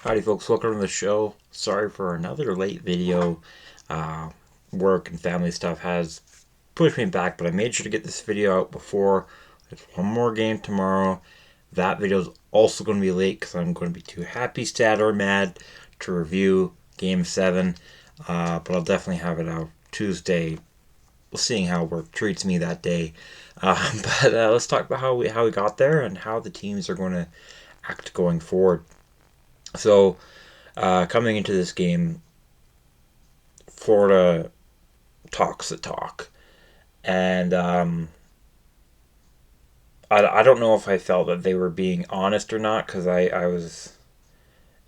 Howdy folks, welcome to the show. Sorry for another late video. Uh, Work and family stuff has pushed me back, but I made sure to get this video out before. There's one more game tomorrow. That video is also going to be late because I'm going to be too happy, sad, or mad to review Game 7. But I'll definitely have it out Tuesday, seeing how work treats me that day. But let's talk about how we got there and how the teams are going to act going forward. So, coming into this game, Florida talks the talk. And I don't know if I felt that they were being honest or not, because I was.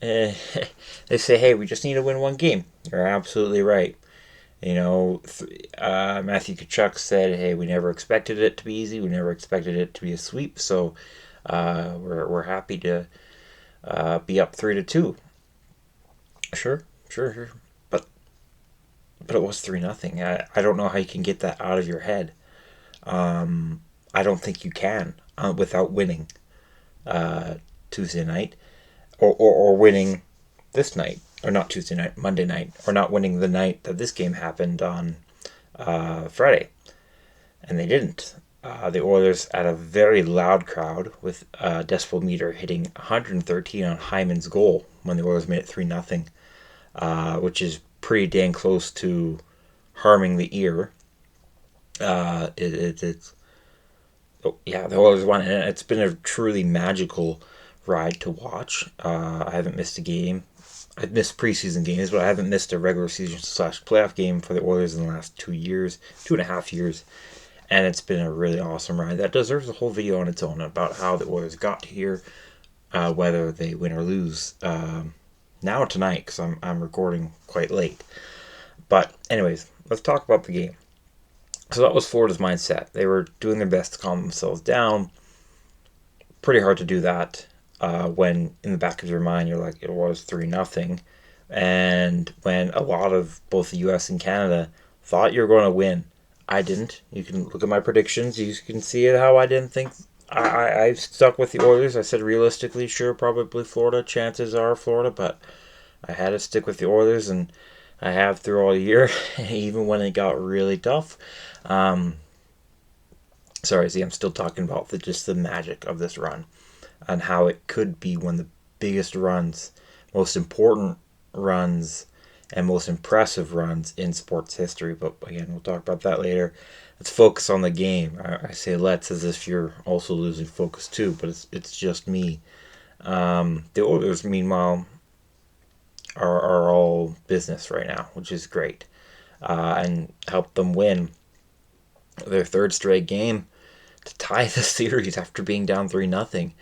Eh, they say, hey, we just need to win one game. You're absolutely right. Matthew Kachuk said, hey, we never expected it to be easy. We never expected it to be a sweep. So we're happy to be up 3-2. Sure. But it was 3-0. I don't know how you can get that out of your head. I don't think you can without winning Tuesday night or winning this night, or not Tuesday night, Monday night, or not winning the night that this game happened on Friday, and they didn't. The Oilers had a very loud crowd with a decibel meter hitting 113 on Hyman's goal when the Oilers made it 3-0, which is pretty dang close to harming the ear. It's the Oilers won, and it's been a truly magical ride to watch. I haven't missed a game. I've missed preseason games, but I haven't missed a regular season / playoff game for the Oilers in the last 2.5 years. And it's been a really awesome ride that deserves a whole video on its own about how the Oilers got here, whether they win or lose. Now tonight, because I'm recording quite late. But anyways, let's talk about the game. So that was Florida's mindset. They were doing their best to calm themselves down. Pretty hard to do that when in the back of your mind you're like, it was 3-0. And when a lot of both the US and Canada thought you were going to win. I didn't. You can look at my predictions. You can see how I didn't think. I stuck with the Oilers. I said realistically, sure, probably Florida. Chances are Florida, but I had to stick with the Oilers, and I have through all year, even when it got really tough. I'm still talking about just the magic of this run and how it could be one of the biggest runs, most important runs, and most impressive runs in sports history. But again, we'll talk about that later. Let's focus on the game. I say let's as if you're also losing focus too, but it's just me. The Oilers, meanwhile, are all business right now, which is great, and helped them win their third straight game to tie the series after being down 3-0.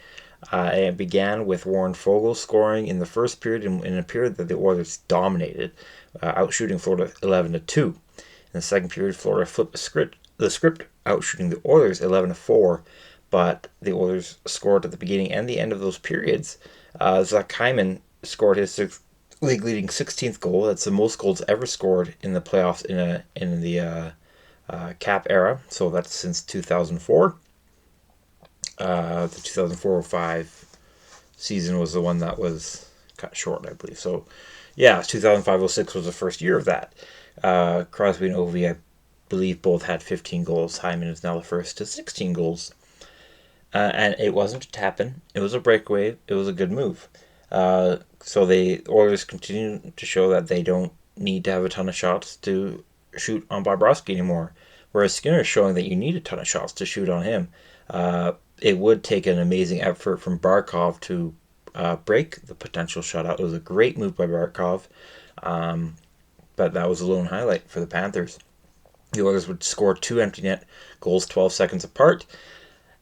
It began with Warren Foegele scoring in the first period in a period that the Oilers dominated, outshooting Florida 11-2. In the second period, Florida flipped the script, outshooting the Oilers 11-4. But the Oilers scored at the beginning and the end of those periods. Zach Hyman scored his league-leading 16th goal. That's the most goals ever scored in the playoffs in the Cap era. So that's since 2004. The 2004-05 season was the one that was cut short, I believe. So, yeah, 2005-06 was the first year of that. Crosby and Ovi, I believe, both had 15 goals. Hyman is now the first to 16 goals. And it wasn't a tap-in. It was a breakaway. It was a good move. So the Oilers continue to show that they don't need to have a ton of shots to shoot on Bobrovsky anymore. Whereas Skinner is showing that you need a ton of shots to shoot on him. It would take an amazing effort from Barkov to break the potential shutout. It was a great move by Barkov, but that was a lone highlight for the Panthers. The Oilers would score 2 empty net goals 12 seconds apart,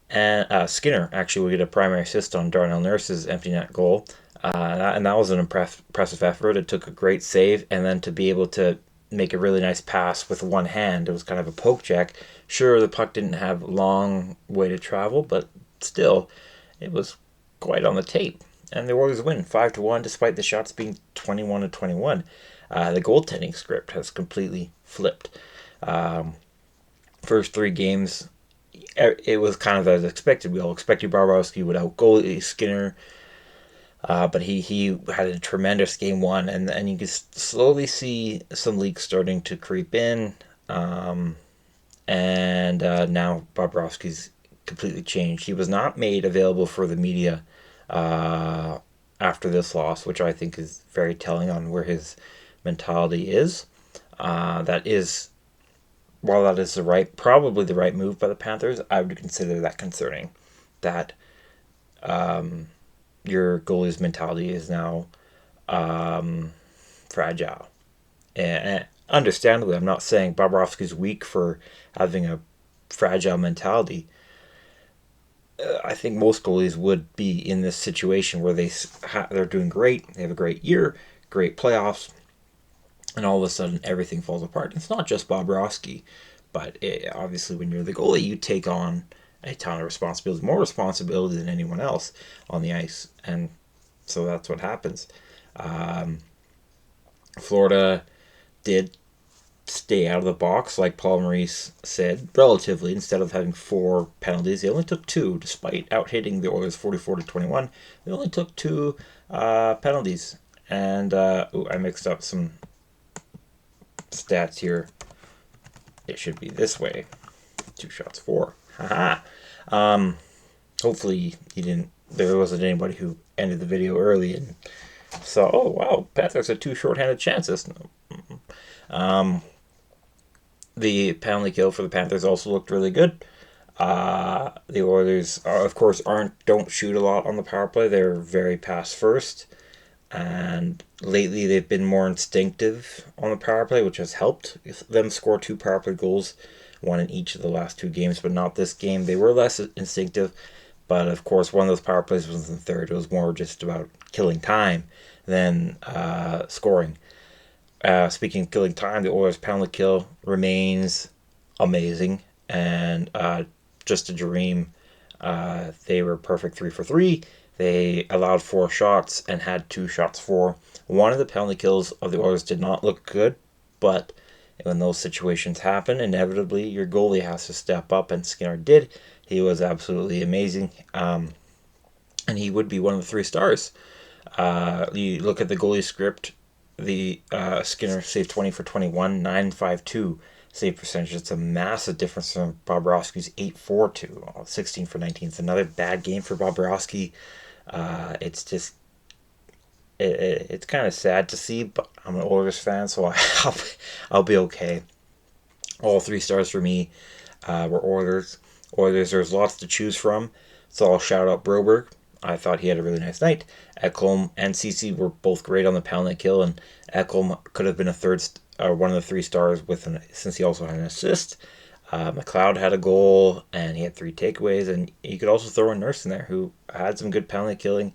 and Skinner actually would get a primary assist on Darnell Nurse's empty net goal, and that was an impressive effort. It took a great save, and then to be able to make a really nice pass with one hand. It was kind of a poke check. Sure, the puck didn't have a long way to travel, but still, it was quite on the tape. And the Oilers win 5-1, despite the shots being 21-21. The goaltending script has completely flipped. First 3 games, it was kind of as expected. We all expected Bobrovsky would out goalie Skinner. But he had a tremendous game one, and you can slowly see some leaks starting to creep in. And now Bobrovsky's completely changed. He was not made available for the media uh, after this loss, which I think is very telling on where his mentality is. That is, while that is probably the right move by the Panthers, I would consider that concerning. That your goalie's mentality is now fragile. And understandably, I'm not saying Bobrovsky's weak for having a fragile mentality. I think most goalies would be in this situation where they're doing great, they have a great year, great playoffs, and all of a sudden everything falls apart. It's not just Bobrovsky, but obviously when you're the goalie, you take on a ton of responsibility, more responsibility than anyone else on the ice, and so that's what happens. Florida did stay out of the box, like Paul Maurice said, relatively. Instead of having 4 penalties, they only took 2, despite out hitting the Oilers 44-21. They only took 2 penalties, and I mixed up some stats here. It should be this way: 2 shots, 4. Haha. Hopefully you didn't. There wasn't anybody who ended the video early and saw, oh wow, Panthers had 2 shorthanded chances. The penalty kill for the Panthers also looked really good. The Oilers, of course, don't shoot a lot on the power play. They're very pass first, and lately they've been more instinctive on the power play, which has helped them score 2 power play goals, 1 in each of the last 2 games, but not this game. They were less instinctive, but of course, one of those power plays was in the third. It was more just about killing time than scoring. Speaking of killing time, the Oilers' penalty kill remains amazing and just a dream. They were perfect 3 for 3. They allowed 4 shots and had 2 shots for. One of the penalty kills of the Oilers did not look good, but when those situations happen, inevitably your goalie has to step up, and Skinner did. He was absolutely amazing, and he would be one of the 3 stars. You look at the goalie script. The Skinner saved 20 for 21, 9.52 save percentage. It's a massive difference from Bobrovsky's 8.42, 16 for 19. It's another bad game for Bobrovsky. It's just it's kind of sad to see, but I'm an Oilers fan, so I'll be okay. All 3 stars for me were Oilers. There's lots to choose from, so I'll shout out Broberg. I thought he had a really nice night. Ekholm and Ceci were both great on the penalty kill, and Ekholm could have been one of the 3 stars since he also had an assist. McLeod had a goal, and he had 3 takeaways, and you could also throw in Nurse in there, who had some good penalty killing.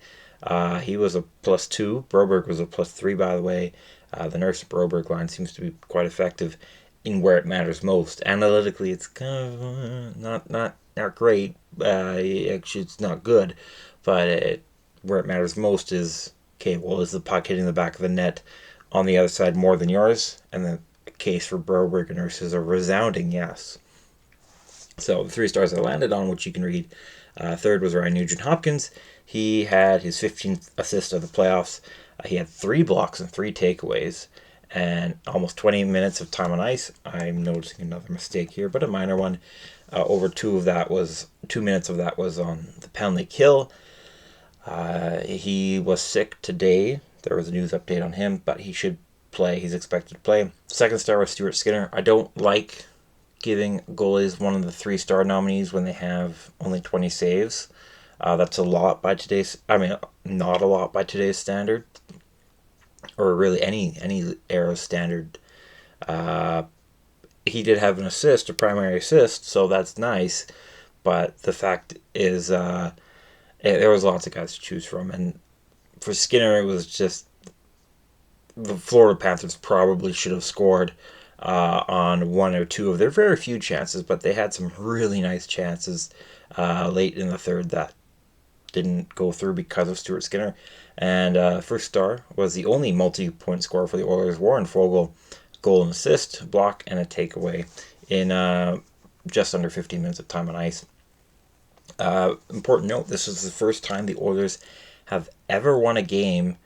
He was a +2. Broberg was a +3, by the way. The Nurse Broberg line seems to be quite effective in where it matters most. Analytically, it's kind of not great. Actually, it's not good. But where it matters most is, okay, well, is the puck hitting the back of the net on the other side more than yours? And the case for Broberg and Nurse is a resounding yes. So the 3 stars I landed on, which you can read. Third was Ryan Nugent-Hopkins. He had his 15th assist of the playoffs. He had 3 blocks and 3 takeaways, and almost 20 minutes of time on ice. I'm noticing another mistake here, but a minor one. Over 2 minutes of that was on the penalty kill. He was sick today. There was a news update on him, but he should play. He's expected to play. Second star was Stuart Skinner. I don't like giving goalies one of the 3-star nominees when they have only 20 saves. That's a lot by not a lot by today's standard, or really any era standard. He did have an assist, a primary assist, so that's nice. But the fact is, there was lots of guys to choose from, and for Skinner, it was just the Florida Panthers probably should have scored on 1 or 2 of their very few chances, but they had some really nice chances late in the third that didn't go through because of Stuart Skinner. And first star was the only multi-point scorer for the Oilers, Warren Foegele, goal and assist, block, and a takeaway in just under 15 minutes of time on ice. Important note, this was the first time the Oilers have ever won a game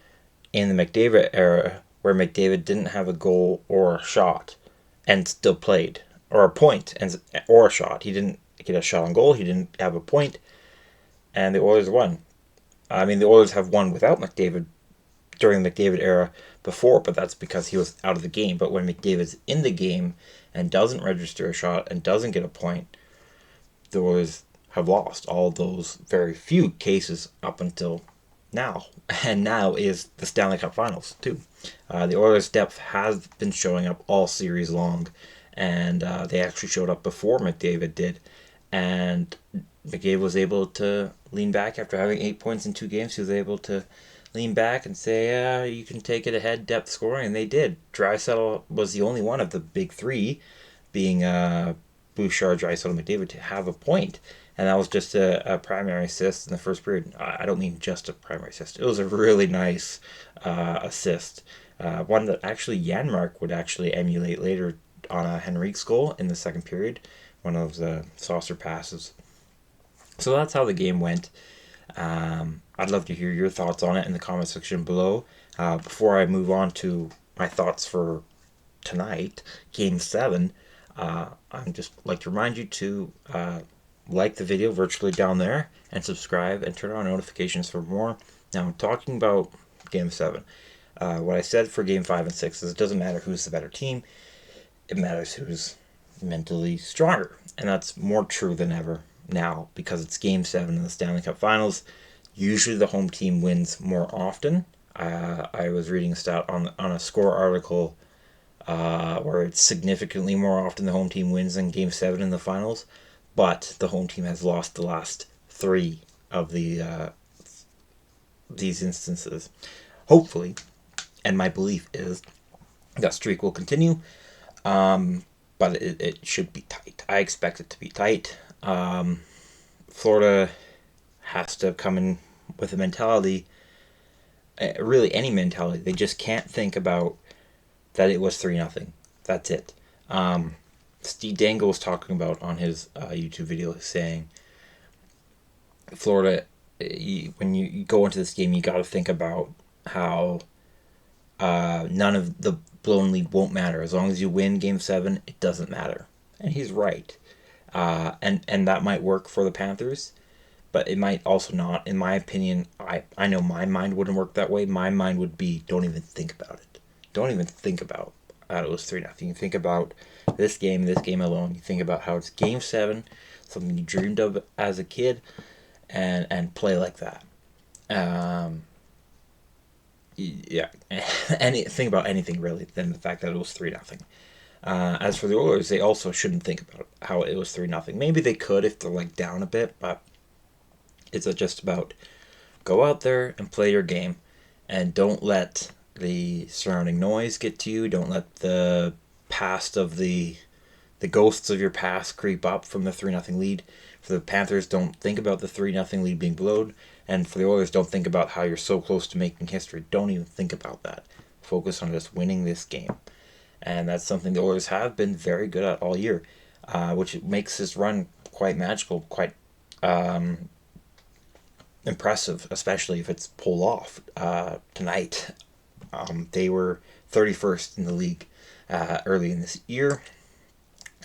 in the McDavid era where McDavid didn't have a goal or a shot and still played, or a point and or a shot. He didn't get a shot on goal. He didn't have a point, and the Oilers won. I mean, the Oilers have won without McDavid during the McDavid era before, but that's because he was out of the game. But when McDavid's in the game and doesn't register a shot and doesn't get a point, the Oilers have lost all those very few cases up until now. And now is the Stanley Cup Finals, too. The Oilers' depth has been showing up all series long, and they actually showed up before McDavid did. And McDavid was able to lean back after having 8 points in 2 games. He was able to lean back and say, yeah, you can take it ahead, depth scoring, and they did. Draisaitl was the only one of the big three, being Bouchard, Draisaitl, McDavid, to have a point. And that was just a primary assist in the first period. I don't mean just a primary assist. It was a really nice assist. One that actually Janmark would actually emulate later on a Henrique's goal in the second period. One of the saucer passes. So that's how the game went. I'd love to hear your thoughts on it in the comment section below. Before I move on to my thoughts for tonight, Game 7, I'd just like to remind you to like the video virtually down there and subscribe and turn on notifications for more. Now, I'm talking about Game 7. What I said for Game 5 and 6 is it doesn't matter who's the better team. It matters who's mentally stronger. And that's more true than ever now because it's Game 7 in the Stanley Cup Finals. Usually the home team wins more often. I was reading a stat on a score article where it's significantly more often the home team wins in Game 7 in the finals. But the home team has lost the last 3 of these instances. Hopefully, and my belief is that streak will continue, but it should be tight. I expect it to be tight. Florida has to come in with a mentality, really any mentality. They just can't think about that it was 3-0. That's it. Steve Dangle was talking about on his YouTube video saying Florida, when you go into this game, you got to think about how none of the blown lead won't matter. As long as you win Game 7, it doesn't matter. And he's right. And that might work for the Panthers, but it might also not. In my opinion, I know my mind wouldn't work that way. My mind would be, don't even think about it. Don't even think about it was 3-0. You think about this game alone. You think about how it's Game 7, something you dreamed of as a kid, and play like that. Yeah, think about anything really than the fact that it was 3-0. As for the Oilers, they also shouldn't think about how it was 3-0. Maybe they could if they're like down a bit, but it's just about go out there and play your game, and don't let the surrounding noise get to you. Don't let the past of the ghosts of your past creep up from the 3-0 lead. For the Panthers, don't think about the 3-0 lead being blown. And for the Oilers, don't think about how you're so close to making history. Don't even think about that. Focus on just winning this game. And that's something the Oilers have been very good at all year, which makes this run quite magical, quite impressive, especially if it's pulled off tonight. They were 31st in the league early in this year,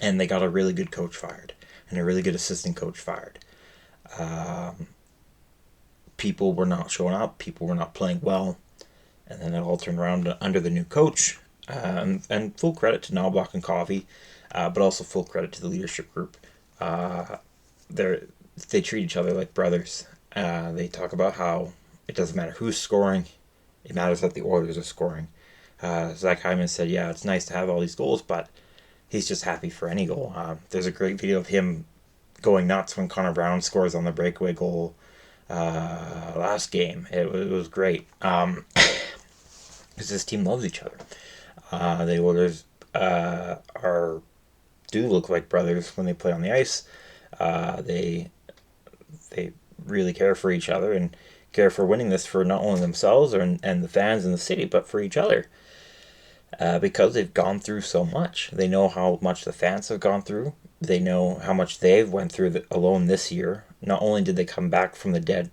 and they got a really good coach fired and a really good assistant coach fired. People were not showing up. People were not playing well, and then it all turned around under the new coach. And full credit to Knobloch and Coffey, but also full credit to the leadership group. They treat each other like brothers. They talk about how it doesn't matter who's scoring. It matters that the Oilers are scoring. Zach Hyman said, yeah, it's nice to have all these goals, but he's just happy for any goal. There's a great video of him going nuts when Connor Brown scores on the breakaway goal last game. It was great. Because this team loves each other. The Oilers do look like brothers when they play on the ice. They really care for each other and care for winning this for not only themselves and the fans in the city, but for each other. Because they've gone through so much. They know how much the fans have gone through. They know how much they've went through alone this year. Not only did they come back from the dead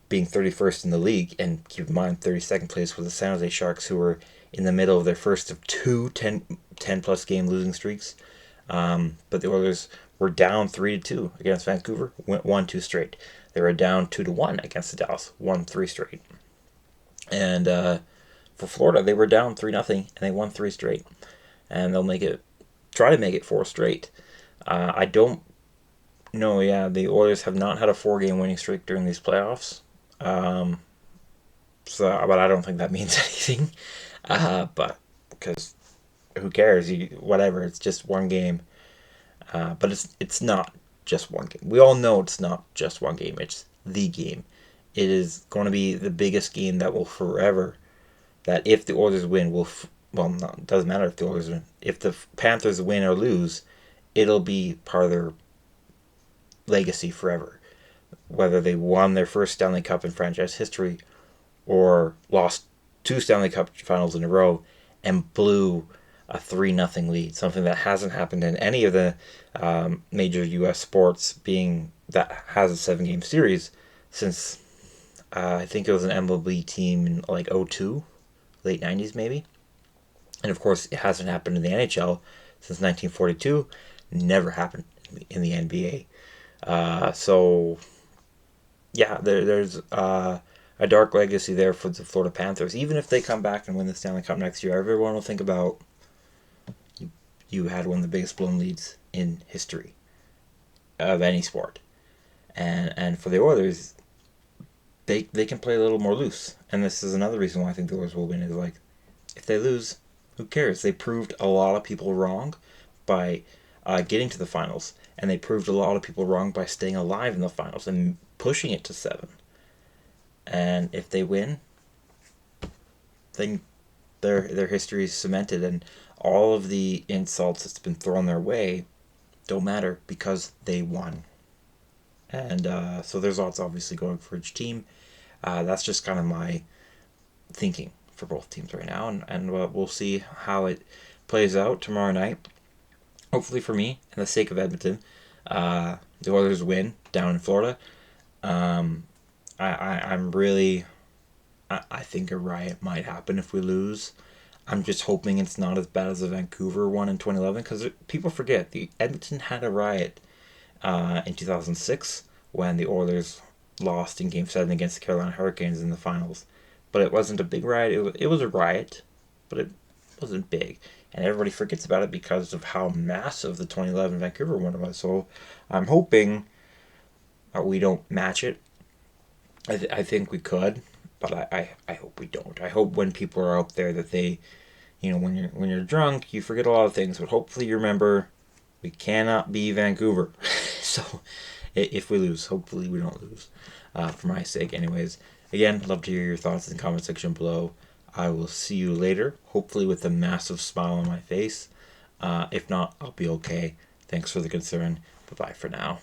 being 31st in the league, and keep in mind 32nd place was the San Jose Sharks, who were in the middle of their first of two 10 plus game losing streaks. But the Oilers were down 3-2 against Vancouver, won 2 straight. They were down 2-1 against the Dallas, won 3 straight. And for Florida, they were down 3-0 and they won 3 straight. And they'll try to make it 4 straight. I don't know. Yeah, the Oilers have not had a 4-game winning streak during these playoffs. But I don't think that means anything. But because who cares? Whatever. It's just one game. But it's not just one game. We all know it's not just one game. It's the game. It is going to be the biggest game that will forever. That if the Oilers win, it doesn't matter if the Oilers win. If the Panthers win or lose, it'll be part of their legacy forever. Whether they won their first Stanley Cup in franchise history or lost 2 Stanley Cup finals in a row and blew a 3-0 lead, something that hasn't happened in any of the major U.S. sports, being that has a 7-game series since I think it was an MLB team in like 2002, late 90s maybe. And of course, it hasn't happened in the NHL since 1942. Never happened in the NBA. So, yeah, there's a dark legacy there for the Florida Panthers. Even if they come back and win the Stanley Cup next year, everyone will think about you had one of the biggest blown leads in history of any sport. And for the Oilers, they can play a little more loose. And this is another reason why I think the Oilers will win, is like, if they lose, who cares? They proved a lot of people wrong by getting to the finals, and they proved a lot of people wrong by staying alive in the finals and pushing it to 7. And if they win, then their history is cemented, and all of the insults that's been thrown their way don't matter because they won. And so there's lots obviously going for each team. That's just kind of my thinking for both teams right now, and we'll see how it plays out tomorrow night. Hopefully for me, and the sake of Edmonton, the Oilers win down in Florida. I think a riot might happen if we lose. I'm just hoping it's not as bad as the Vancouver one in 2011, because people forget the Edmonton had a riot in 2006 when the Oilers lost in Game 7 against the Carolina Hurricanes in the finals. But it wasn't a big riot. It was a riot, but it wasn't big. And everybody forgets about it because of how massive the 2011 Vancouver one was. So I'm hoping we don't match it. I think we could, but I hope we don't. I hope when people are out there that they, when you're drunk, you forget a lot of things. But hopefully you remember we cannot be Vancouver. So if we lose, hopefully we don't lose. For my sake, anyways. Again, love to hear your thoughts in the comment section below. I will see you later, hopefully with a massive smile on my face. If not, I'll be okay. Thanks for the concern. Bye-bye for now.